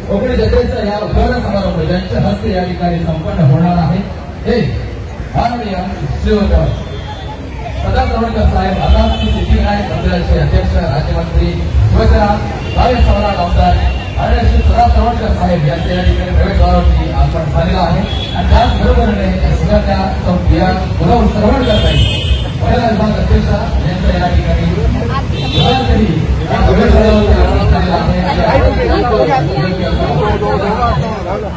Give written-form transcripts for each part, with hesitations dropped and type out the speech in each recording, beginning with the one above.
कोकणी जत्रेचा या उद्घाटन समारंभ ज्यांच्या हस्ते या ठिकाणी संपन्न होणार आहे हे माननीय श्रीयुत प्रताप सरवणकर साहेब आगामी सिद्धिविनायक मंदिराचे अध्यक्ष राज्यमंत्री शिवसेना कार्य सम्राट आमदार आणि श्री प्रताप सरवणकर साहेब यांच्या या ठिकाणी प्रवेशद्वारावरती आपण झालेला आहे आणि त्याचबरोबरीने सगळ्या प्रिया गुलाब सरवणकर साहेब महिला विभाग अध्यक्ष यांच्या या ठिकाणी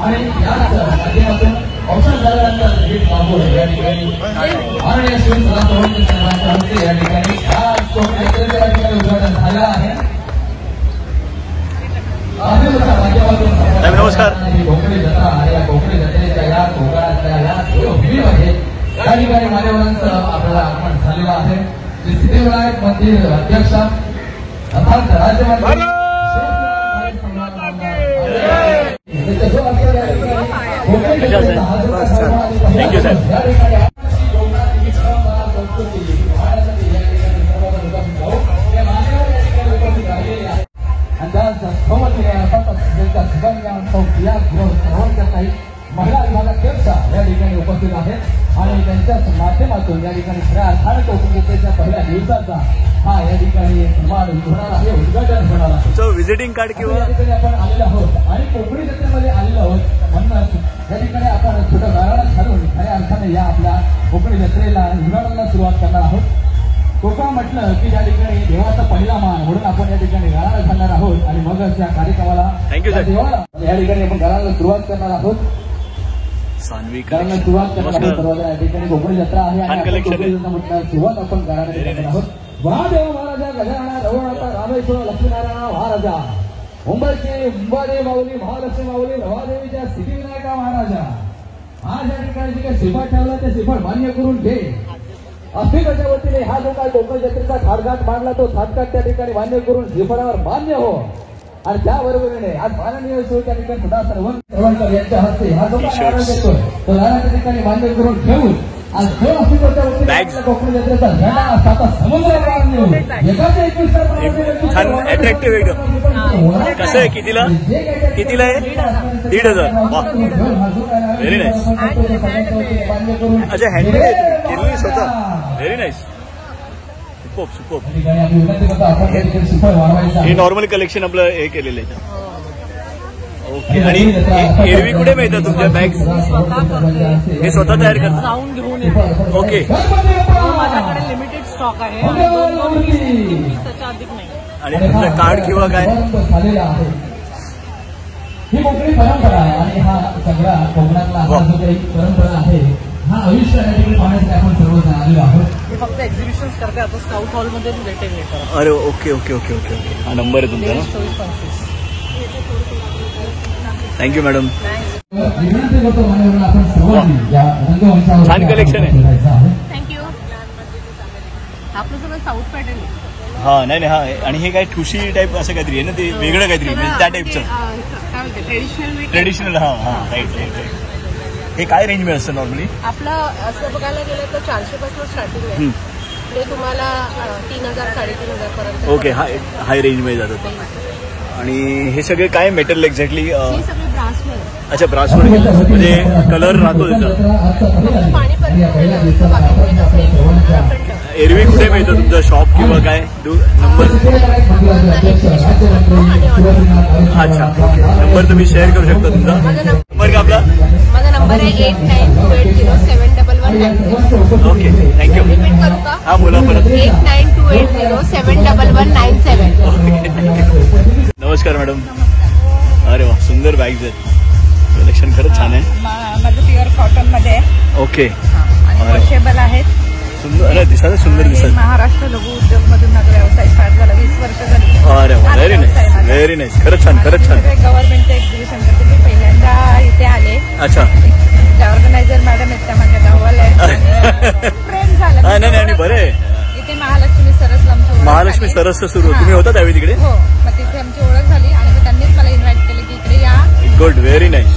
आणि याच माध्यमातून औषध झाल्यानंतर भेट मागून या ठिकाणी माननीय श्री प्रताप सरवणकर साहेबांच्या हस्ते या ठिकाणी या ठिकाणी उद्घाटन झालं आहे. नमस्कार. कोकणी जत्रा आणि या कोकणी जत्रेच्या या कोकणातल्या या भूमीमध्ये या ठिकाणी मान्यवरांचं आपल्याला आगमन झालेलं आहे. श्री सिद्धिविनायक मंदिर अध्यक्ष अर्थात राज्यमंत्री थँक्यू साहेब. महिला विभागाध्यक्ष या ठिकाणी उपस्थित आहेत आणि त्यांच्याच माध्यमातून या ठिकाणी खऱ्या अर्थाने कोकण जत्रेच्या पहिल्या दिवसाचा हा या ठिकाणी समारोह होणार आहे, उद्घाटन होणार आहे. व्हिजिटिंग कार्ड किंवा या ठिकाणी आपण आलेलो आहोत आणि कोकणी जत्रेमध्ये आलेलो आहोत म्हणूनच या ठिकाणी आपण छोटं गाराणं घालून खऱ्या अर्थाने या आपल्या कोकणी जत्रेला उद्घाटनाला सुरुवात करणार आहोत. कोकण म्हटलं की या ठिकाणी देवाचा पहिला मान म्हणून आपण या ठिकाणी गाराणं घालणार आहोत आणि मगच या कार्यक्रमाला या ठिकाणी आपण गाराणाला सुरुवात करणार आहोत. सुरुवात करणार आहोत. या ठिकाणी कोकणी जत्रा आहे आणि सुरुवात आपण गाराणं करणार आहोत. महादेव महाराजा गजानना रवळनाथा रामेश्वर लक्ष्मीनारायण महाराजा मुंबईचे मुंबादेवी माऊली महालक्ष्मी माऊली नवादेवीच्या सिद्धिविनायका महाराजा आज या ठिकाणी जे काही श्रीफळ ठेवला ते श्रीफळ मान्य करून घे. अस्मिताच्या वतीने हा जो काय कोकण जत्रेचा थाटघाट मांडला तो थाटघाट त्या ठिकाणी मान्य करून श्रीफळावर मान्य हो आणि त्याबरोबरीने आज माननीय सोय त्या ठिकाणी प्रताप सरवणकर यांच्या हस्ते हा जो काय नारळ देतोय तो नारळ त्या ठिकाणी मान्य करून ठेवून आज दोन अस्मिताच्या वतीने कोकण जत्रेचा झेंडा साता समुद्र पार एकाच्या 21 छान अट्रॅक्टिव्ह एकदम. कसं आहे कितीला आहे 1,500. Very nice. अच्छा हँडमेड आहे केलेली स्वतः. Very nice. सुपर. हे नॉर्मल कलेक्शन आपलं हे केलेलं आहे. ओके. आणि एरवी कुठे मिळतात तुमच्या बॅग्स? हे स्वतः तयार करतात. जाऊन घेऊन येतो. ओके. माझ्याकडे लिमिटेड स्टॉक आहे अधिक नाही. आणि तुमचं कार्ड किंवा काय? ही कोकणी परंपरा आहे आणि हा सगळा कोकणातला हा जो काही परंपरा आहे हा आयुष्य या ठिकाणी पाहण्यासाठी आपण सर्वजण आलेलो आहोत. मी फक्त एक्झिबिशन करते आता स्काउट हॉलमध्ये भेटेल. अरे okay okay okay okay okay. हा नंबर आहे तुमचा ना? 2425. Thank you madam. छान छान कलेक्शन आहे. थँक्यू. आपलं सगळं साऊथ पॅटर्न. हा नाही हा. आणि हे काय ठुशी टाईप असं काहीतरी आहे ना ते वेगळं काहीतरी त्या टाईपचं ट्रेडिशनल. हा हा राईट राईट. हे काय रेंज मध्ये असतं नॉर्मली? आपलं असं बघायला गेलं तर 400 पासून स्टार्टिंग आहे. ते तुम्हाला 3,000 3,500 पर्यंत. ओके. हाय रेंज मध्ये जातात. आणि हे सगळे काय मेटल एक्झॅक्टली? अच्छा ब्रासवर म्हणजे कलर राहतो त्याचा. एरवी कुठे मिळतं तुमचं शॉप किंवा काय नंबर? अच्छा ओके. नंबर तुम्ही शेअर करू शकता तुमचा नंबर का आपला? माझा नंबर आहे 8928071197. Okay thank you. रिपीट करू का? हा बोला परत. 8928071197. नमस्कार मॅडम. अरे वा सुंदर बॅग्स आहेत. कलेक्शन खरंच छान आहे. माझं प्युअर कॉटन मध्ये आहे. ओके. वॉशेबल आहेत. सुंदर. अरे दिसायला सुंदर दिसत. महाराष्ट्र लघु उद्योग मधून माझा व्यवसाय स्टार्ट झाला 20 वर्ष झाली. अरे वा व्हेरी नाईस व्हेरी नाईस. खरंच छान खरंच छान. गव्हर्नमेंटचं एक्झिबिशन करते मी पहिल्यांदा इथे आले. अच्छा. ऑर्गनायझर मॅडम आहेत त्या माझ्या गावाला फ्रेंड झालं. नाही आणि बरं आहे. इथे महालक्ष्मी सरस महालक्ष्मी सरसचं सुरू तुम्ही होता त्यावेळी तिकडे? हो. मग तिथे आमची ओळख झाली आणि मग त्यांनीच मला इन्व्हाइट केलं की इकडे या. Good very nice.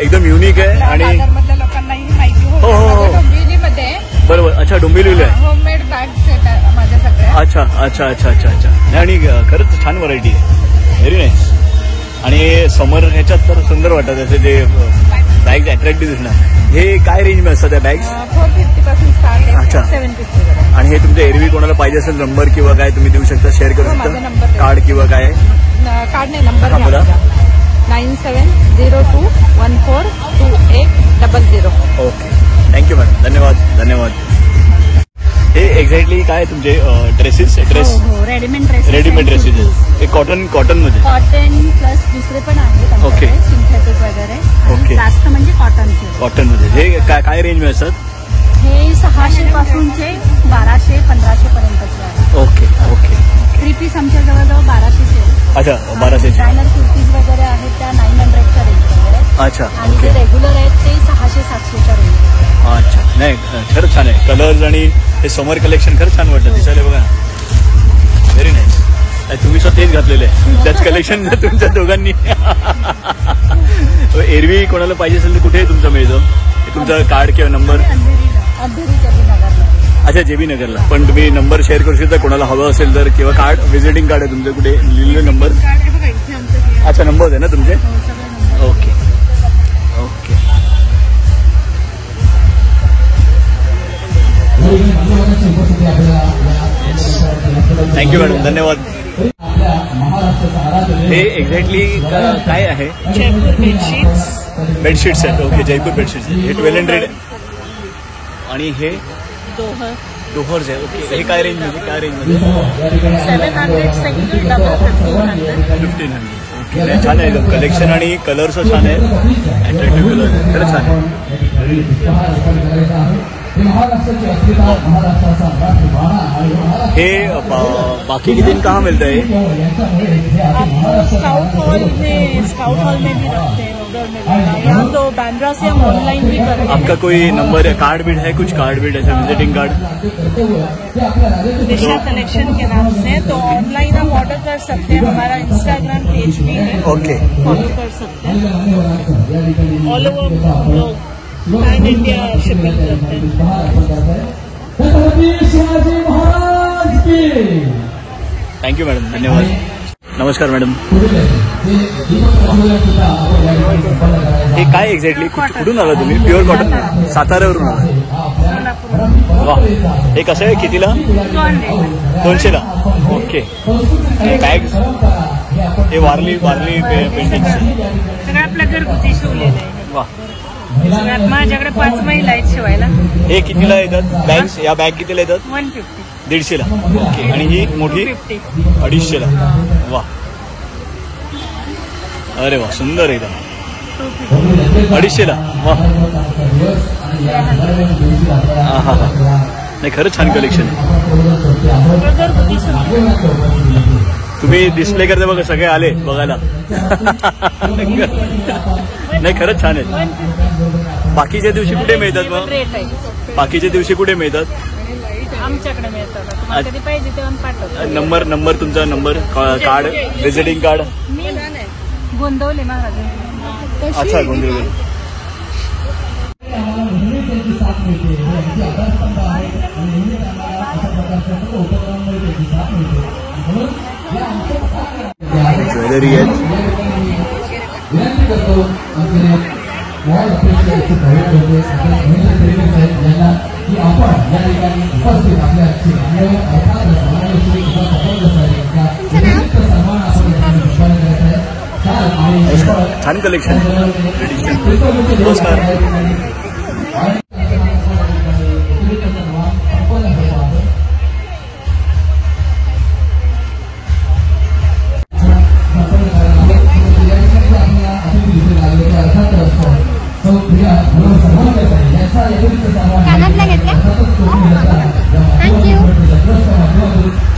एकदम युनिक आहे आणि मधल्या लोकांनाही माहिती हो डोंबिवलीमध्ये. बरोबर. अच्छा डोंबिवलीला आहे. होममेड बॅग्स आहेत माझ्या सगळ्या. अच्छा अच्छा अच्छा अच्छा अच्छा. आणि खरंच छान व्हरायटी आहे. Very nice. आणि समोर ह्याच्यात तर सुंदर वाटतात असे जे बॅग्स अट्रॅक्टिव्ह दिसणार. हे काय रेंजमध्ये असतात त्या बॅग्स? 450 पासून स्टार्ट आहे. अच्छा. 750. आणि हे तुमच्या एरवी कोणाला पाहिजे असेल नंबर किंवा काय तुम्ही देऊ शकता, शेअर करू माझा शकता, नंबर आहे. कार्ड किंवा काय? कार्ड नाही, नंबर हा, बोला. 9702142800. ओके, थँक्यू मॅडम, धन्यवाद धन्यवाद. हे एक्झॅक्टली काय तुमचे dresses? Dress readymade dress. Readymade dresses हे कॉटनमध्ये कॉटन प्लस दुसरे पण आहेत ओके. सिंथेटिक वगैरे. ओके. जास्त म्हणजे कॉटनचे. कॉटनमध्ये हे काय रेंजमध्ये असतात? हे 600 पासूनचे 1200-1500 पर्यंतचे आहे. Okay okay. 3 पीस आमच्या जवळजवळ 1200चे आहे. अच्छा, 1200. डिझायनर कुर्तीज वगैरे आहेत त्या 900च्या रेंजमध्ये. अच्छा आणि ओके. जे रेग्युलर आहेत ते 600-700च्या रेंज. अच्छा, नाही खरंच छान आहे. कलर्स आणि हे समर कलेक्शन खरंच छान वाटतं दिसायला. बघा, व्हेरी नाईस. तुम्ही स्वतः तेच घातलेलं आहे, त्याच कलेक्शन तुमच्या दोघांनी. एरवी कोणाला पाहिजे असेल तर कुठे तुमचं मिळतं? तुमचं कार्ड किंवा नंबर? अंधेरीच्या नगरला. अच्छा, JB नगरला. पण तुम्ही नंबर शेअर करू शकता कोणाला हवं असेल तर, किंवा कार्ड, व्हिजिटिंग कार्ड आहे तुमचं, कुठे लिहिलेलं नंबर? अच्छा, नंबर आहे ना तुमचे? Okay okay. थँक्यू मॅडम, धन्यवाद. हे एक्झॅक्टली काय आहे? बेडशीट्स आहेत. Okay, Jaipur bedsheets. हे 1200 आणि हे दोहर्स आहे. ओके, हे काय रेंजमध्ये? काय रेंजमध्ये? 700 सिंगल, डबल 1500. ओके, छान आहे कलेक्शन आणि कलर्स छान आहे. अट्रॅक्टिव्ह कलर खरंच छान आहे. हे बाकी के दिन कहाँ मिलता है? स्काउट हॉल में भी रखते हैं उधर में, या तो बैंड्रा से हम ऑनलाइन भी करते हैं. आपका कोई नंबर है, कार्ड भी है? कुछ कार्ड भी ऐसा विजिटिंग कार्ड? दिशा कलेक्शन के नाम से, तो ऑनलाइन आप ऑर्डर कर सकते हैं. हमारा इंस्टाग्राम पेज भी है, ओके. फॉलो कर सकते हैं. ऑल ओवर हम लोग पैन इंडिया शिपिंग करते हैं. थँक्यू मॅडम, धन्यवाद. नमस्कार मॅडम. हे काय एक्झॅक्टली कुठून आला तुम्ही? प्युअर कॉटन, साताऱ्यावरून आला? वा, हे कसं आहे, कितीला? 200ला. ओके. बॅग्स हे वारली पेंटिंग सगळं आपलं घरगुती शिवलेलं आहे. वा, सगळ्यात माझ्याकडे 5 महिला आहेत शिवायला. हे कितीला येतात बॅग्स? या बॅग कितीला येतात? 150. 150ला. ओके. आणि ही मोठी 250. 250ला. वा, अरे वा, सुंदर एकदम. 250ला. वा, हा हा हा. नाही, खरंच छान कलेक्शन आहे. तुम्ही डिस्प्ले करता बघा, सगळे आले बघायला. नाही, खरंच छान आहे. बाकीच्या दिवशी कुठे मिळतात मग? रेट आहे. बाकीच्या दिवशी कुठे मिळतात? आमच्याकडे मिळतात. तुम्हाला कधी पाहिजे तेव्हा पाठवतो. नंबर तुमचा नंबर, कार्ड, व्हिजिटिंग कार्ड? मी गोंदवले महाराज. अच्छा, गोंदिवली. ज्वेलरी आहेत. छान कलेक्शन. नमस्कार.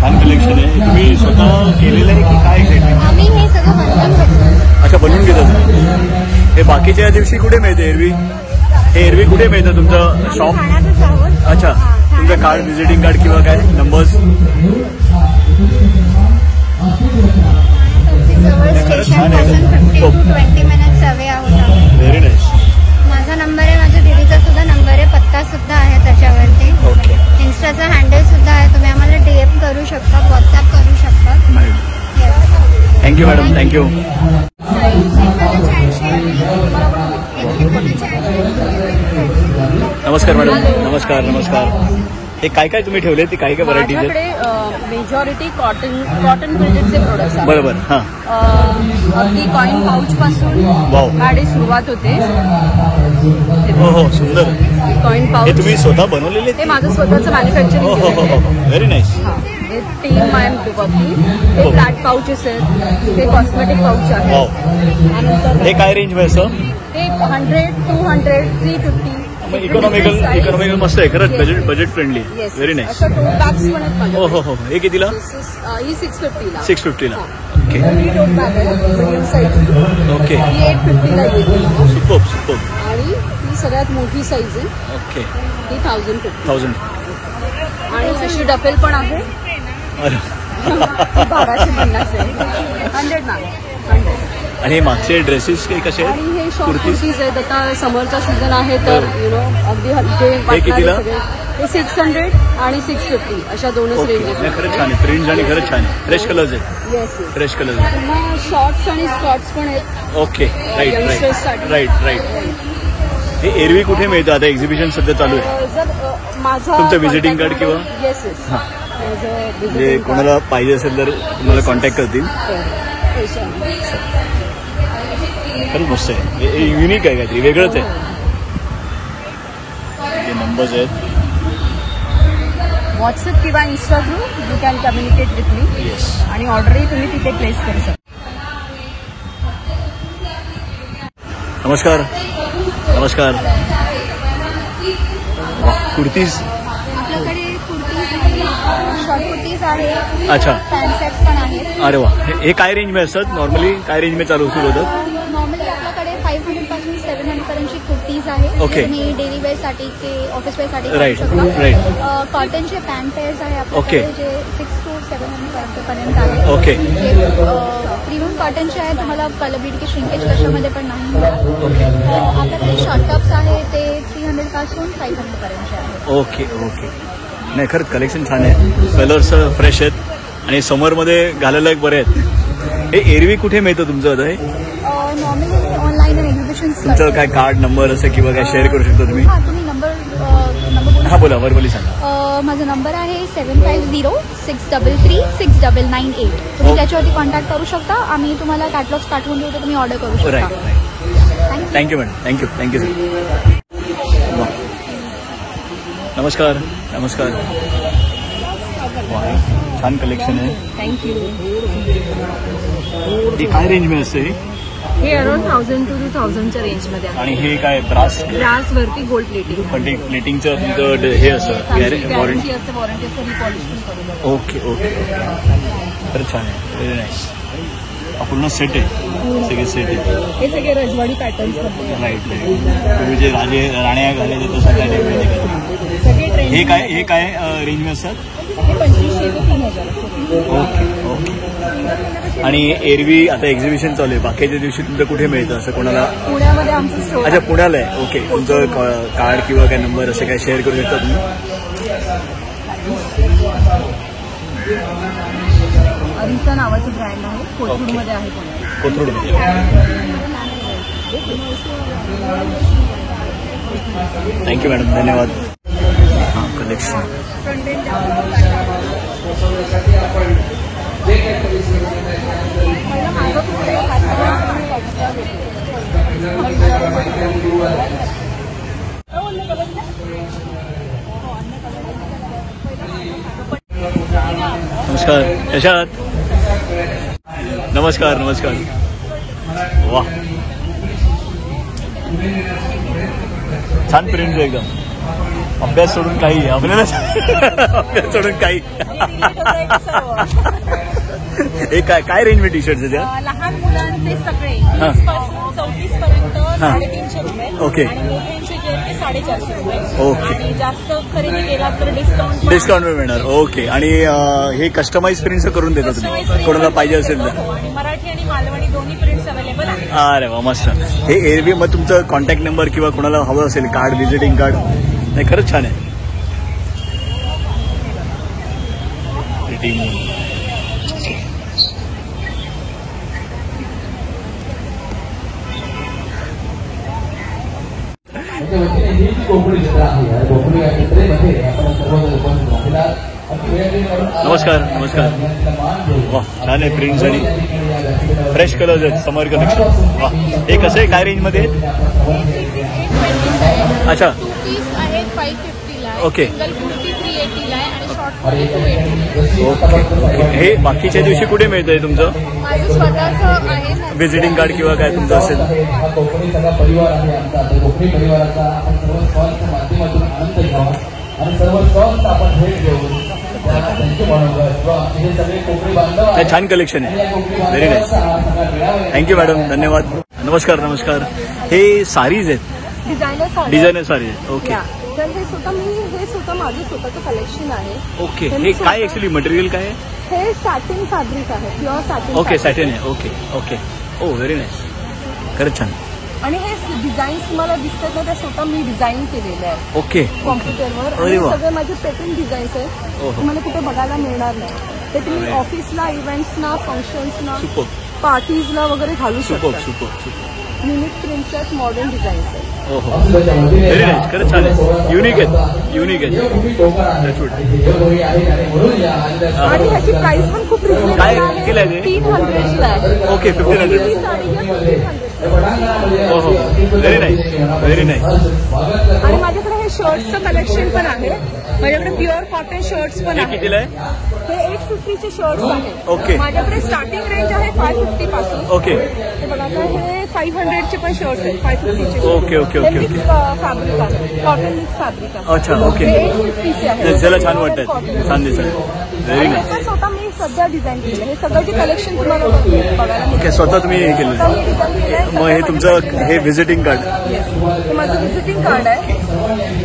छान कलेक्शन आहे. तुम्ही स्वतः केलेलं आहे की काय? आम्ही हे सगळं बनवून घेतो. अच्छा, बनवून घेतात. हे बाकीच्या दिवशी कुठे मिळते एरवी? हे एरवी कुठे मिळतं तुमचं शॉप? ठाण्यातच आहोत. अच्छा, तुमचं कार्ड, व्हिजिटिंग कार्ड किंवा काय नंबर्स? जवळ स्टेशन पासून 15 to 20 मिनिट्स अवे आहोत. Very nice. माझा नंबर आहे, माझ्या दीदीचा सुद्धा नंबर आहे, पत्ता सुद्धा आहे त्याच्यावरती. ओके. इन्स्टाचा हँडल सुद्धा आहे, तुम्ही आम्हाला DM करू शकता, व्हॉट्सअप करू शकता. Thank you madam, thank you. नमस्कार मॅडम. नमस्कार नमस्कार. हे काय काय तुम्ही ठेवले? ती काय काय व्हरायटीज आहेत? माझ्याकडे मेजॉरिटी कॉटन प्रिंटेडचे प्रोडक्ट्स आहेत. बरोबर. हां. अगदी कॉइन पाऊच पासून वाव. गाडी सुरुवात होते. हो हो, सुंदर. कॉइन हे पाऊच तुम्ही स्वतः बनवलेले? हे माझं स्वतःचं हो मॅन्युफॅक्चरिंग हो हो हो, व्हेरी नाईस. हे टीम आय एम वर्किंग. हे फ्लॅट पाऊचेस आहेत. हे कॉस्मेटिक पाऊच वाव. आहे. हे काय रेंज मध्ये असं? ते 100, 200, 350. इकॉनॉमिकल मस्त आहे खरंच. Budget friendly. Very nice. असं टोट बॅग्स पण आहेत माझ्याकडे. हो हो हो. हे कितीला? ही 650 ला. 650 ला. ओके ही टोट बॅग आहे मीडियम साईज. ओके. ही 850 ला येईल. सुपर. आणि ही सगळ्यात मोठी साईज आहे. ओके. ही 1050. 1000. आणि अशी डफेल पण आहे. अरे. 1250 आहे. 100 मॅम. 100. आणि हे मागचे ड्रेसेस काही कसे आणि हे आहेत? शॉर्ट कुर्तीज. कुर्तीज आहेत. आता समरचा सीझन आहे तर अगदी हलके वाटणारे कितीला? सगळे. हे 600 आणि 650 अशा दोनच ओके. रेंज नाही, आहेत. खरंच छान आहे. प्रिंट आणि खरंच छान आहे. फ्रेश कलर्स आहेत. Yes yes. फ्रेश कलर्स आहेत. पुन्हा शॉर्ट्स आणि स्कॉट्स पण आहेत. ओके. राईट Youngsters साठी. राईट. हे एरवी कुठे मिळतं? आता एक्झिबिशन सध्या चालू आहे. जर माझा तुमचं visiting card किंवा? Yes yes. म्हणजे कोणाला पाहिजे असेल तर तुम्हाला कॉन्टॅक्ट करतील. खरंच मस्त आहे. हे युनिक आहे, काहीतरी वेगळंच आहे. हे नंबर्स आहेत. व्हॉट्सअप किंवा Insta through you can communicate with me. Yes. आणि ऑर्डरही तुम्ही तिथे प्लेस करू शकता. नमस्कार. कुर्तीज. आपल्याकडे कुर्तीज शॉर्ट कुर्तीज आहेत. अच्छा. पॅन्ट सेट्स पण आहेत. अरे वा. हे काय रेंज मध्ये असतात? नॉर्मली काय रेंज मध्ये चालू सुरू होतात? नॉर्मली आपल्याकडे 500 पासून 700 पर्यंतची कुर्तीज आहेत. Okay. तुम्ही डेली वेअर साठी ते ऑफिस वेअर साठी Right, करू शकता. right. कॉटनचे पॅन्ट पेअर्स आहे Okay. आपल्याकडे जे 600 to 700 पर्यंत आहे. Okay. प्रीमियम कॉटनचे आहे. तुम्हाला कलर बीट की श्रिंकेज कशामध्ये पण नाही मिळत. आपल्याकडे शॉर्ट टॉप्स आहे ते 300 पासून 500 पर्यंतचे आहेत. ओके. नाही, खरंच कलेक्शन छान आहे. कलर्स फ्रेश आहेत आणि समरमध्ये घालायला एक बरे आहेत. हे एरवी कुठे मिळतं तुमचं आता? हे नॉर्मली ऑनलाईन एक्झिबिशन तुमचं काय कार्ड नंबर असं किंवा काय शेअर करू शकता तुम्ही? हां, तुम्ही नंबर हा बोला, वर्बली सांगा. माझा नंबर आहे 750-633-6998. तुम्ही त्याच्यावरती कॉन्टॅक्ट करू शकता. आम्ही तुम्हाला कॅटलॉग्स पाठवून देऊ तर तुम्ही ऑर्डर करू शकता. Right. Thank you madam. Thank you sir. नमस्कार. वा, छान कलेक्शन आहे. थँक्यू. हे काय रेंज मध्ये असते? हे अराउंड 1000 to 2000च्या रेंजमध्ये आहे. आणि हे काय ब्रास? ग्लास वरती गोल्ड प्लेटिंग. पण ते प्लेटिंगचं तुमचं हे असं वॉरंटी वॉरंटी? असते. वॉरंटी असते. रिपॉलिश पण करून देतो. ओके. खरंच छान आहे. Very nice. पूर्ण सेट आहे. सगळे सेट आहे. हे सगळे रजवाडी पॅटर्न्स मध्ये राईट. तुम्ही जे राण्या घालायचे तसं काय नाही. सगळे ट्रेंड. हे काय रेंज मध्ये असतात? हे 2500 ते 3000. ओके. आणि एरवी आता एक्झिबिशन चालू आहे, बाकीच्या दिवशी तुमचं कुठे मिळतं असं कोणाला? पुण्यामध्ये आमचं स्टोर. अच्छा, पुण्याला आहे. ओके. तुमचं कार्ड किंवा काय नंबर असं काय शेअर करू शकता तुम्ही? अरिसा नावाचं ब्रँड आहे. कोथरूडमध्ये आहे पुण्यात. कोथरूडमध्ये. Thank you madam. धन्यवाद. हां, कलेक्शन. नमस्कार. कशा आहात? नमस्कार. वा, छान प्रिंट आहे एकदम. अभ्यास सोडून काही आपल्याला अभ्यास सोडून काही. हे काय रेंज मध्ये टी शर्ट आहे त्या? लहान मुलांचे सगळे 20 पासून 34 पर्यंत 350 रुपये. ओके. आणि मोठ्यांचे जे आहेत ते 450 रुपये. ओके. आणि जास्त खरेदी केला तर डिस्काउंट मिळणार. ओके. आणि हे कस्टमाइज प्रिंट्स करून देता तुम्ही कोणाला पाहिजे असेल तर? आणि मराठी आणि मालवणी दोन्ही प्रिंट्स अवेलेबल आहेत. अरे वा, मस्त. हे एरवी मग तुमचं कॉन्टॅक्ट नंबर किंवा कोणाला हवं असेल कार्ड, व्हिजिटिंग कार्ड? नाही, खरंच छान आहे. ही जी कोकणी जत्रा आहे या कोकणी या जत्रेमध्ये आपण सर्वजण उपस्थित राहिला. नमस्कार नमस्कार. वा छान आहे प्रिंट्स आणि फ्रेश कलर्स आहेत. समर कलेक्शन. वा हे कसं आहे काय रेंजमध्ये आहेत? अच्छा पीस आहेत 550 ला. ओके. सिंगल कुर्ती 380 ला आहे आणि शॉर्ट कुर्ती 280 ओके. हे बाकीच्या दिवशी कुठे मिळतंय तुमचं माझं स्वतःचं आहे ना. व्हिजिटिंग कार्ड किंवा काय तुमचं असेल? हा कोकणी सगळा परिवार आहे आमचा. कोकणी परिवाराचा आपण सर्व स्टॉलच्या माध्यमातून आनंद घ्यावा आणि सर्व स्टॉल्स आपण भेट घेऊन हे सगळे कोकणी बांधव हे छान कलेक्शन आहे. Very nice. Thank you madam. धन्यवाद. नमस्कार नमस्कार. हे साडीज आहेत. डिझायनर साडी आहेत. ओके. तर हे सुद्धा माझं स्वतःचं कलेक्शन आहे. ओके. हे काय ऍक्च्युली मटेरियल काय आहे? हे सॅटिन फॅब्रिक आहे. Pure satin. ओके सॅटिन आहे. Okay okay. Oh very nice. खरंच छान. आणि हे डिझाईन्स तुम्हाला दिसतात ना त्या स्वतः मी डिझाईन केलेले आहे ओके. कॉम्प्युटरवर. अरे वा. सगळे माझे पेटंट डिझाईन्स आहेत. ओहो. तुम्हाला कुठे बघायला मिळणार नाही. ते तुम्ही अरे. ऑफिसला इव्हेंट्सना फंक्शन्सना सुपर पार्टीजला वगैरे घालू सुपर शकता. Super super. युनिक प्रिंट्स आहेत. मॉडर्न डिझाईन्स आहेत. ओहो व्हेरी नाईस. खरंच छान आहे. युनिक आहेत. युनिक आहेत. आणि ह्याची प्राइस पण खूप रिजनेबल काय आहे. केलं आहे ते? 300 ला आहे. ओके 1500. ही साडी घ्या 1500. ओहो व्हेरी नाईस. Very nice. आणि माझ्याकडे हे शर्ट्सचं कलेक्शन पण आहे. माझ्याकडे प्युअर कॉटन शर्ट्स पण हे आहेत. कितीला आहे? हे 850चे शर्ट्स आहेत. ओके. माझ्याकडे स्टार्टिंग रेंज आहे 550 पासून. ओके हे बघा आता हे 500चे पण शर्ट्स आहेत. 550चे okay, okay, okay, mix fabric आहे. कॉटन मिक्स फॅब्रिक आहे. अच्छा ओके. हे 850चे आहे. दिसायला छान वाटतात. छान दिसत. व्हेरी आणि हे नाईस. पण स्वतः मी सध्या डिझाईन केलेलं आहे. हे सगळं जे कलेक्शन तुम्हाला बघायला मिळेल. ओके स्वतः तुम्ही हे केलं. स्वतः मी डिझाईन केलं आहे. मग हे तुमचं हे व्हिजिटिंग कार्ड. हे माझं व्हिजिटिंग कार्ड आहे.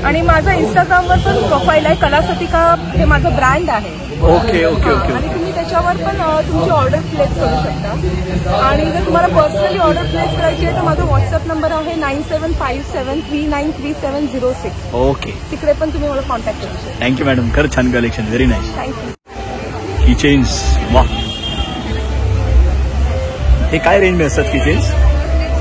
आणि माझं इंस्टाग्रामवर पण प्रोफाईल आहे. कलासतिका हे माझं ब्रँड आहे. Okay okay okay. आणि तुम्ही त्याच्यावर पण तुमची ऑर्डर प्लेस करू शकता. आणि जर तुम्हाला पर्सनली ऑर्डर प्लेस करायची आहे तर माझा व्हॉट्सअप नंबर आहे 9757393706. ओके तिकडे पण तुम्ही मला कॉन्टॅक्ट करू शकता. Thank you madam. खरंच छान collection. Very nice. Thank you. Keychains. वा हे काय रेंज में असतात कीचेन्स?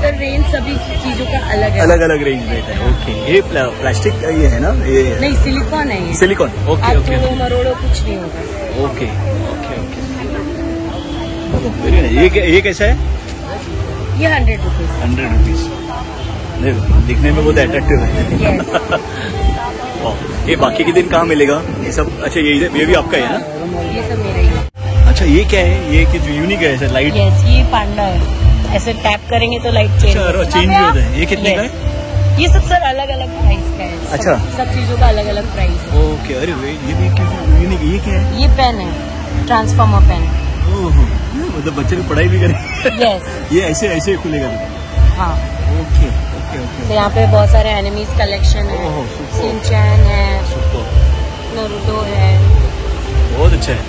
सर रेंज सभी चीजों का अलग है. अलग अलग रेंज में है. ओके. ये प्लास्टिक ये है ना? ये नहीं सिलिकॉन है ये. सिलिकॉन. ओके ओके आपको मरोड़ो कुछ नहीं होगा. Okay okay okay. Very nice. ये कैसा है? ये 100 रुपीज. 100 रुपीज. दिखने में बहुत अट्रैक्टिव है. वाह. ये बाकी के दिन कहाँ मिलेगा ये सब? अच्छा ये भी आपका है ना? ये सब मेरा ही है. अच्छा ये क्या है? ये जो यूनिक है ऐसा लाइट. यस ये पांडा है. ऐसे टैप करेंगे तो लाइट चेंज चेंज भी होता है. ये कितने का है? ये सब सर अलग अलग प्राइस का है. अच्छा. सब चीजों का अलग अलग प्राइस है. ओके. अरे ये भी यूनिक. ये क्या है? ये पेन है ट्रांसफॉर्मर पेन. ओहो मतलब बच्चे को पढ़ाई भी करें. यस. ये ऐसे ऐसे खुलेगा. हाँ. Okay okay okay. तो यहाँ पे बहुत सारे एनिमीज कलेक्शन है. ओहो, सुपर. सिंचैन है. सुपर. नरूटो है. बहुत अच्छा है.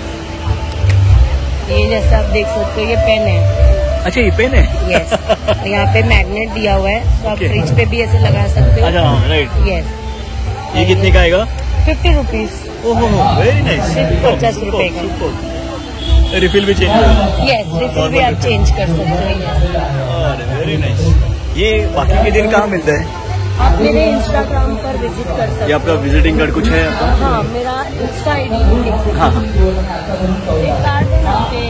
ये जैसा आप देख सकते हो ये पेन है. अच्छा ये पेन है. यस. यहाँ पे मैग्नेट दिया हुआ है तो आप Okay. फ्रिज पे भी ऐसे लगा सकते हो. अच्छा राइट. यस. ये कितने का आएगा? 50 रुपीज. ओहो वेरी नाइस. सिर्फ 50 रुपए का. रिफिल भी चेंज होगा. यस रिफिल भी आप चेंज कर सकते हो. अरे वेरी नाइस. ये बाकी के दिन कहाँ मिलता है? आप मेरे इंस्टाग्राम पर विजिट कर सकते ये आपका विजिटिंग कार्ड कुछ है आपका? हो. हाँ मेरा इंस्टा आईडी. हाँ हाँ. कार्ड है यहाँ पे.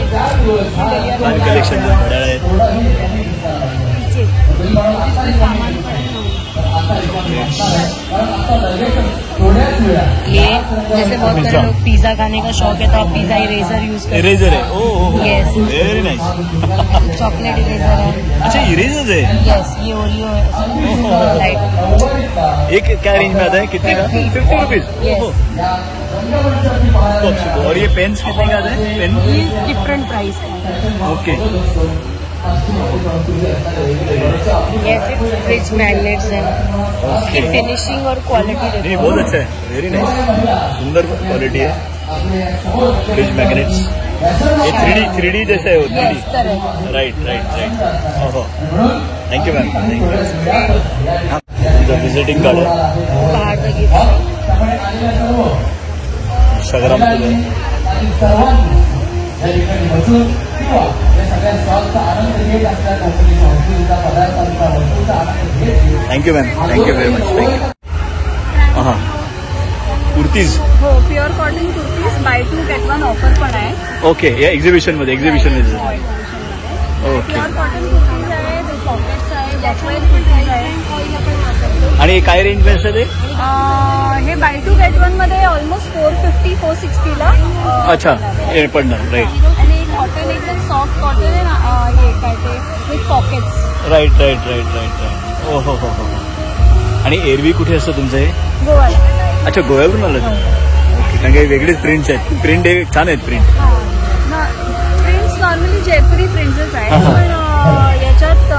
छान कलेक्शन है. पीछे सामान ये जैसे बहुत सारे लोग पिज्जा खाने का शौक है तो आप पिज्जा इरेजर यूज कर. इरेजर है. ओह Yes. Very nice. Chocolate eraser है. अच्छा इरेजर है. यस ये ओरियो है. लाइट. एक क्या रेंज में आता है? कितने का? 50 रुपीज. यस. और ये पेन्स कितने का आता है? पेन. ये डिफरेंट प्राइस है. ओके. ये सिर्फ फ्रिज मैग्नेट्स हैं. उसकी फिनिशिंग और क्वालिटी देखो. नहीं बहुत अच्छा है. Very nice. सुंदर क्वालिटी है. Fridge magnets. ये 3D जैसा है वो. 3D. Yes correct. Right right right. ओहो thank you ma'am. Thank you. Visiting card है. बाहर का gift. Instagram thank you ma'am. Thank you very much. Thank you. Kurtis. हो, pure cotton kurtis buy 2 get 1 offer पण आहे. ओके, या एक्झिबिशन मध्ये okay. Pure cotton kurtis आहे, पॉकेट्स आहे, बॅकवेल कुर्तीज आहे. आणि काय रेंज असतं ते? हे बाय 2 get 1 मध्ये ऑलमोस्ट 450-460 ला अच्छा, हे पडणार. राईट आणि कॉटन एकदम सॉफ्ट कॉटन आहे. हे काय ते with pockets. Right right right right right. हो हो हो हो. आणि एरवी कुठे असतं तुमचं हे? गोवा. अच्छा, गोव्यावरून आलं. ओके, कारण काही वेगळेच प्रिंट्स आहेत. प्रिंट हे छान आहेत प्रिंट. प्रिंट्स नॉर्मली जयपुरी प्रिंट्सच आहे, पण याच्यात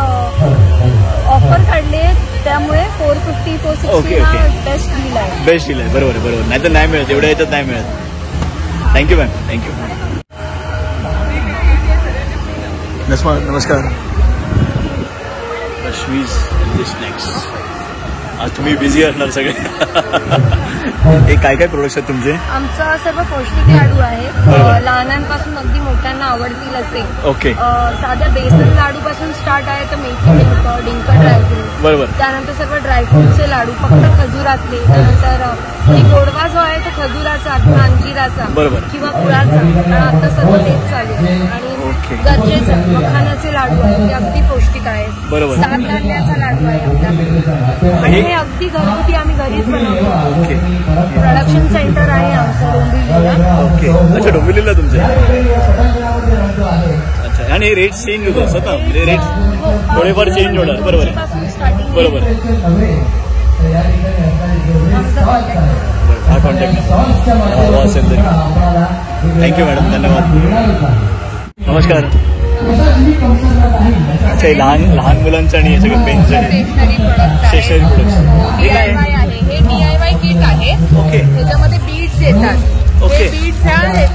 ऑफर काढली आहे त्यामुळे 450-460 ला बेस्ट डील आहे. बेस्ट डील आहे. बरोबर बरोबर. नाही तर नाही मिळत, एवढ्या याच्यात नाही मिळत. Thank you ma'am, thank you. नमस्कार. रश्मीज स्नॅक्स. आज तुम्ही बिझी असणार सगळे. हे काय काय प्रोडक्ट्स आहेत तुमचे? आमचा सर्व पौष्टिक लाडू आहे. लहानांपासून अगदी मोठ्यांना आवडतील असे. ओके. साध्या बेसन लाडू पासून स्टार्ट आहे तर मेथी डिंक ड्रायफ्रूट. बरोबर. त्यानंतर सर्व ड्रायफ्रूटचे लाडू फक्त खजुरातले. त्यानंतर गोडवा जो आहे तो खजुराचा किंवा अंजिराचा बरोबर किंवा गुळाचा. आता सर्व तेच चालू आहे. आणि गरजेचे मखानाचे लाडू आहेत ते अगदी पौष्टिक आहेत. बरोबर. 7 धान्याचा लाडू आहे आपल्याकडे. हे अगदी घरगुती आम्ही घरीच बनवतो. ओके. प्रोडक्शन सेंटर आहे आमचं डोंबिवलीला. ओके. अच्छा, डोंबिवलीला तुमचं. अच्छा, आणि रेट चेंज होत असतात ना, म्हणजे रेट थोडेफार चेंज होणार. बरोबर आहे. बरोबर. हा कॉन्टॅक्ट हवा असेल तरी. थँक्यू मॅडम, धन्यवाद. नमस्कार. अच्छा, लहान लहान मुलांचं आणि हे सगळं पेन्सिल स्टेशनरी प्रोडक्ट्स. हे काय आहे? हे DIY किट आहे. ओके. त्याच्यामध्ये बीड्स येतात. ओके. हे बीड्स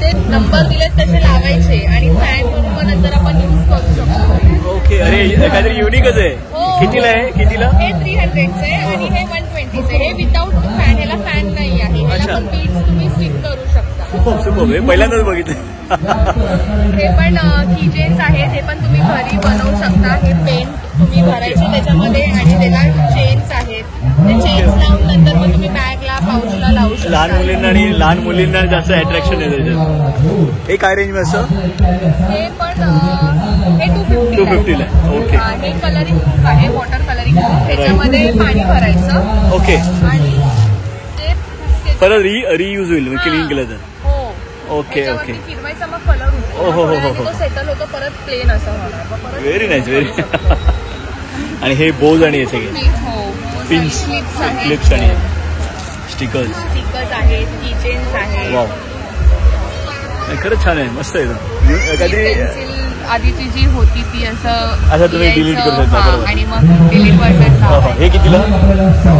ते नंबर दिलेत तसे लावायचे आणि फॅन म्हणून पण नंतर आपण यूज करू शकतो. ओके. अरे काहीतरी युनिकच आहे. कितीला आहे? कितीला? हे 300चे आणि हे 120चे. हे विदाउट फॅन, ह्याला फॅन नाही आहे. ह्याला पण बीड्स तुम्ही स्टिक करू शकता. सुपर. हे पहिल्यांदाच बघितलं. हे पण कीचेन्स आहेत. हे पण तुम्ही घरी बनवू शकता. हे पेंट तुम्ही भरायचे त्याच्यामध्ये आणि त्याला चेन्स आहेत. ते चेन्स लावून नंतर मग तुम्ही बॅगला पाऊचला लावू शकता. लहान मुलींना आणि लहान मुलींना जास्त अट्रॅक्शन आहे त्याच्यात. हे काय रेंज असतं? हे पण हे 250 ला. ओके. हे कलरिंग बुक आहे, वॉटर कलरिंग बुक. त्याच्यामध्ये पाणी भरायचं ओके. आणि ते परत रियूज होईल क्लीन केलं तर. Okay okay. फिरवायचा मग कलर होतो. तो सेटल होतो परत प्लेन असं होणार. Very nice, very. आणि हे बोज आणि हे सगळे पिन्स, क्लिप्स आणि स्टिकर्स आहेत, कीचेन्स आहेत. वाव, खरंच छान आहे, मस्त आहे. कधी आधीची जी होती ती असं तुम्ही डिलीट करू शकता. बरोबर. आणि मग डिलीट बटन. हे कितीला?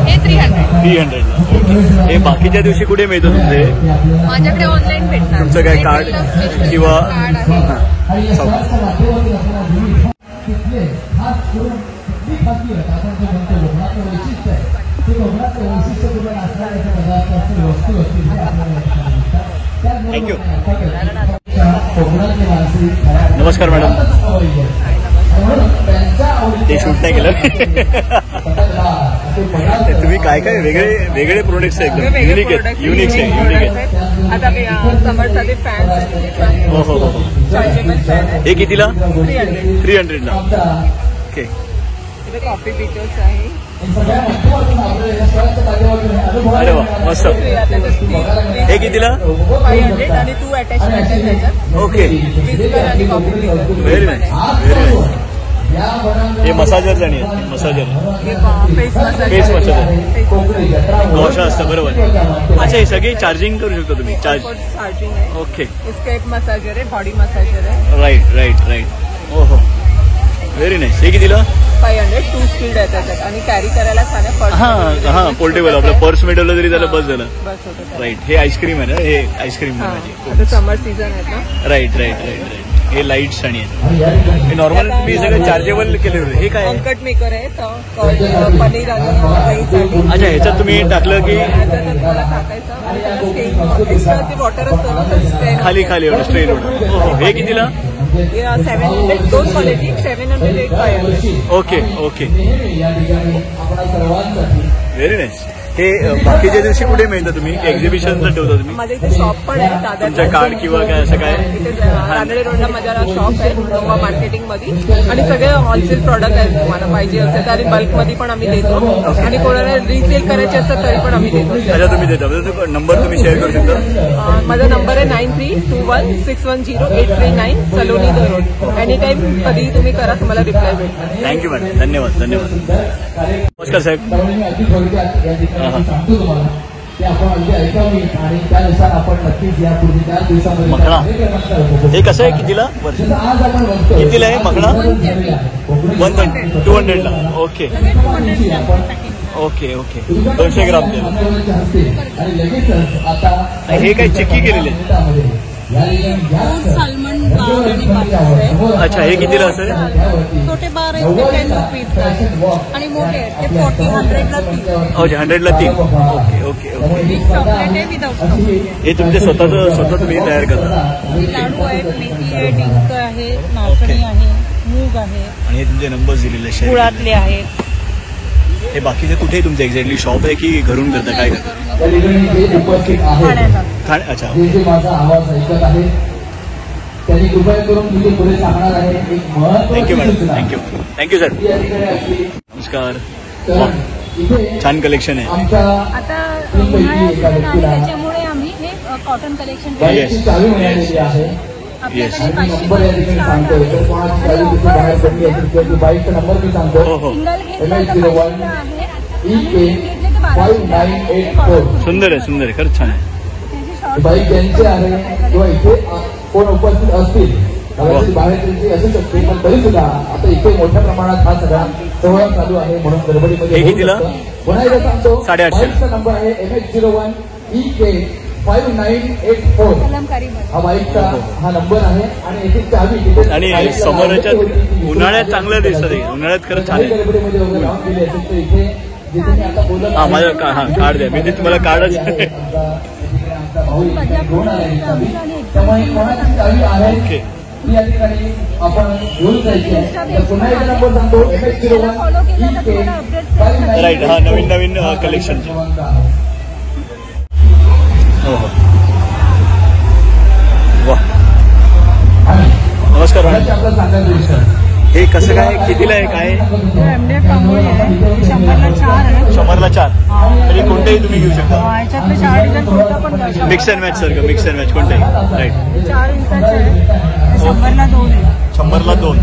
हे 300 ला. हे बाकीच्या दिवशी कुठे मिळतं तुमचे? माझ्याकडे ऑनलाईन भेटणार. तुमचं काय कार्ड किंवा थँक्यू. नमस्कार मॅडम. ते शूट नाही केलं. तुम्ही काय काय वेगळे वेगळे प्रोडक्ट्स आहेत, युनिक आहेत. युनिक आहेत. आता समरसाठी फॅन. हो हो हो. हे कितीला? 300 ला. ओके. कॉफी पिकर्स आहे. अरे वा, मस्त. हे कितीला? 500 आणि 2 अटॅचमेंट आहे त्याच्यात. Okay. Very nice, very nice. हे मसाजर आणि मसाजर, फेस मसाजर, गॉशा असतं. बरोबर. अच्छा, हे सगळे चार्जिंग करू शकता तुम्ही? चार्जिंग आहे. ओके. स्केप मसाजर आहे, बॉडी मसाजर आहे. Right right right. हो हो, व्हेरी नाईस. हे कितीला? 500. 2 स्पीड आहे त्याच्यात आणि कॅरी करायला छान आहे. हा, पोर्टेबल. आपलं पर्स मिळवलं तरी त्याला बस झालं. बस होतं. राईट. हे आईस्क्रीम आहे ना? हे आईस्क्रीम आता समर सीझन आहे ना. Right right right right. हे लाईट्स आणि हे नॉर्मल मी सगळं चार्जेबल केले होते. हे काय? ऑनकट मेकर आहे. पनीर आणि अच्छा, ह्याच्यात तुम्ही टाकलं की टाकायचं आणि वॉटर असतं खाली खाली एवढं स्ट्रेन होतं. हो. हे कितीला? 700. 2 quality 700, 800. Okay okay. Very nice. हे बाकीच्या दिवशी कुठे मिळतं तुम्ही एक्झिबिशनचं ठेवता तुम्ही? माझ्या इथे शॉप पण आहे तुमचं कार्ड किंवा काय असं काय? इथे रानडे रोडला माझा शॉप आहे नोवा मार्केटिंग मध्ये आणि सगळे होलसेल प्रॉडक्ट आहेत. तुम्हाला पाहिजे असेल तर बल्कमध्ये पण आम्ही देतो आणि कोणाला रिसेल करायचे असतात तरी पण आम्ही देतो. अच्छा तुम्ही देता. नंबर तुम्ही शेअर करू शकता? माझा नंबर आहे 9321610839 Saloni the road. Any time कधीही तुम्ही करा, तुम्हाला रिप्लाय भेटेल. Thank you madam. धन्यवाद धन्यवाद. नमस्कार साहेब. सांगतो तुम्हाला की आपण अगदी ऐकावी आणि त्यानुसार आपण नक्कीच या पुढे 4 दिवसामध्ये मखणा हे कसं आहे? कितीला वर्ष? आज आपण बघतो कितीला आहे मखणा? 200 ला. Okay okay okay 200 ग्रामचे. आणि लगेचच आता हे काय चिक्की केलेले आहे? सालमन बार आणि पापलेट आहे. अच्छा हे कितीला असेल? छोटे बार आहेत ते 10 रुपीजला आहे आणि मोठे आहेत ते 40-100ला 3. अच्छा 100ला 3. Okay okay okay. एक चॉकलेट आहे विदाउट चॉकलेट. हे तुमचे स्वतः तुम्ही तयार करता? लाडू आहेत, मेथी आहे, डिंक आहे, नाचणी आहे, मूग आहे आणि हे तुमचे नंबर दिलेले आहेत. गुळातले आहेत. हे बाकीचे कुठे तुमचं एक्झॅक्टली शॉप आहे की घरून करता? काय करता? त्या ठिकाणी जे उपस्थित आहेत अच्छा जे माझा आवाज ऐकत आहे त्यांनी कृपया करून तिथे पुढे सांगणार आहे एक थँक्यू महत्त्वाची मॅडम. सूचना. Thank you sir. या ठिकाणी आपली नमस्कार. तर इथे छान कलेक्शन आहे. आमच्या आता उन्हाळा सीझन आहे त्याच्यामुळे आम्ही हे कॉटन कलेक्शन बाईकची चावी मिळालेली आहे. आपल्याकडे आणि 500 नंबर या ठिकाणी सांगतोय तर कोणाची चावी तिथे बाहेर पडली असेल किंवा ती बाईकचा नंबर मी सांगतो हो हो सिंगल घेतलं तर MH01 500 आहे EK 5984. सुंदर आहे खरंच छान आहे. बाईक त्यांची आहे किंवा इथे कोण उपस्थित असतील कदाचित बाहेर त्यांची असू शकते पण तरी सुद्धा आता इथे मोठ्या प्रमाणात हा सगळा सोहळा चालू आहे म्हणून गडबडीमध्ये हे होऊ कितीला? शकतं. पुन्हा एकदा सांगतो 850. बाईकचा नंबर आहे MH01 EK 5984. कलमकारीमध्ये हा बाईकचा हा नंबर आहे आणि याची चावी तिथे आणि बाईकला समोरच्या लावली. उन्हाळ्यात चांगलं दिसत आहे. उन्हाळ्यात खरंच छान आहे. गडबडीमध्ये वगैरे राहून गेली असेल तर इथे जिथे मी आता बोलत हा माझं कार्ड द्या. मी ते तुम्हाला कार्डच त्यामुळे कोणाची चावी आहे ओके. ती या ठिकाणी आपण घेऊन जायची आहे. तर पुन्हा एकदा नंबर सांगतो MH01 EK राईट. हा नवीन कलेक्शन. हो हो वा. नमस्कार मॅडम. आपलं सांगायचं विषय हे कसं काय? कितीला आहे? काय MDF तांबोळी आहे 100ला 4 आहे. 100ला 4. तरी कोणतेही तुम्ही घेऊ शकता. याच्यातले 4 डिझाईन कोणता पण घ्या. मिक्स अँड मॅच सारखं. मिक्स अँड मॅच कोणतेही. राईट. 4 इंचाचे आहे 100ला 2 आहे. 100ला 2.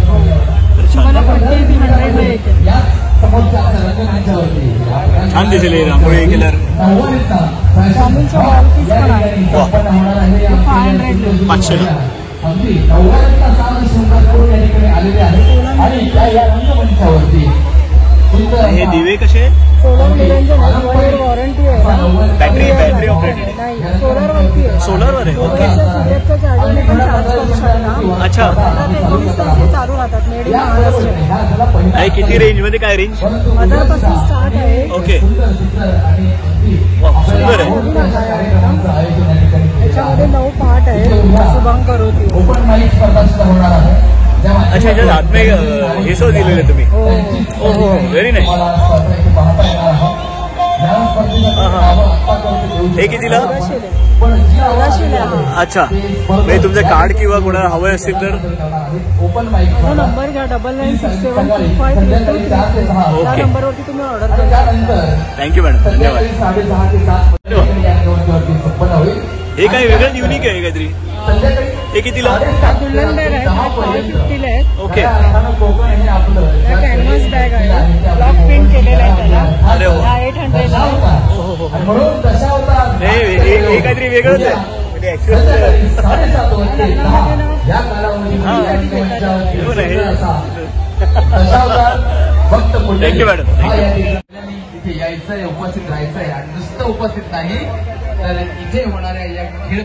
तर तुम्हाला छान पट्टी 100ला येते. या समोरच्या रंगकांच्यावरती छान दिसेल हे रांगोळी केल्यावर. जामुनचं वॉलपीस पण आहे. 500 ला. अगदी 90चा साज शृंगार करून या ठिकाणी आलेले आहे आणि या रंगमंचावरती हे दिवे कसे? सोलर निरंजन आहे. 1 year वॉरंटी आहे. Battery operated? नाही सोलरवरती आहे. सोलरवर आहे. ओके. सूर्याच्या चार्जरने पण चार्ज करू शकता. अच्छा. आता ते 24 तास हे चालू राहतात. Made in Maharashtra. नाही किती रेंज मध्ये? काय रेंज? 1000पासून स्टार्ट आहे. ओके. वा, सुंदर आहे. याच्यामध्ये 9 पार्ट आहे. शुभंकर होती. ओपन माईक स्पर्धा सुद्धा होणार आहे. अच्छा याच्यात आतमध्ये हे सो दिलेले तुम्ही? हो हो व्हेरी नाईस. हे कितीला? 1400 आहे. अच्छा म्हणजे तुमचं कार्ड किंवा कोणाला हवं असतील तर ओपन माईक माझा नंबर घ्या 9967253233. या ओके. नंबरवरती तुम्ही ऑर्डर करा. त्यानंतर थँक्यू मॅडम. धन्यवाद. 6:30 ते 7 संपन्न होईल. हे काही वेगळं युनिक आहे काहीतरी. संध्याकाळी हे कितीला? दुल्हन बॅग आहे 550 आहे. ओके. कोकण हे आपलं कॅनव्हास बॅग आहे. ब्लॉक प्रिंट केलेला आहे त्याला. अरे वा. 800 आहे. आणि म्हणून दशावतार हे काहीतरी वेगळंच आहे म्हणजे actual संध्याकाळी 7:30 ते 10 या कालावधीमध्ये हा. या मंचावरती हो ना, हे- असा दशावतार भक्त पुंडलिक Thank you, madam. हा या ठिकाणी इथे यायचंय, उपस्थित राहायचंय आणि नुसतं उपस्थित नाही तर इथे होणाऱ्या या खेळ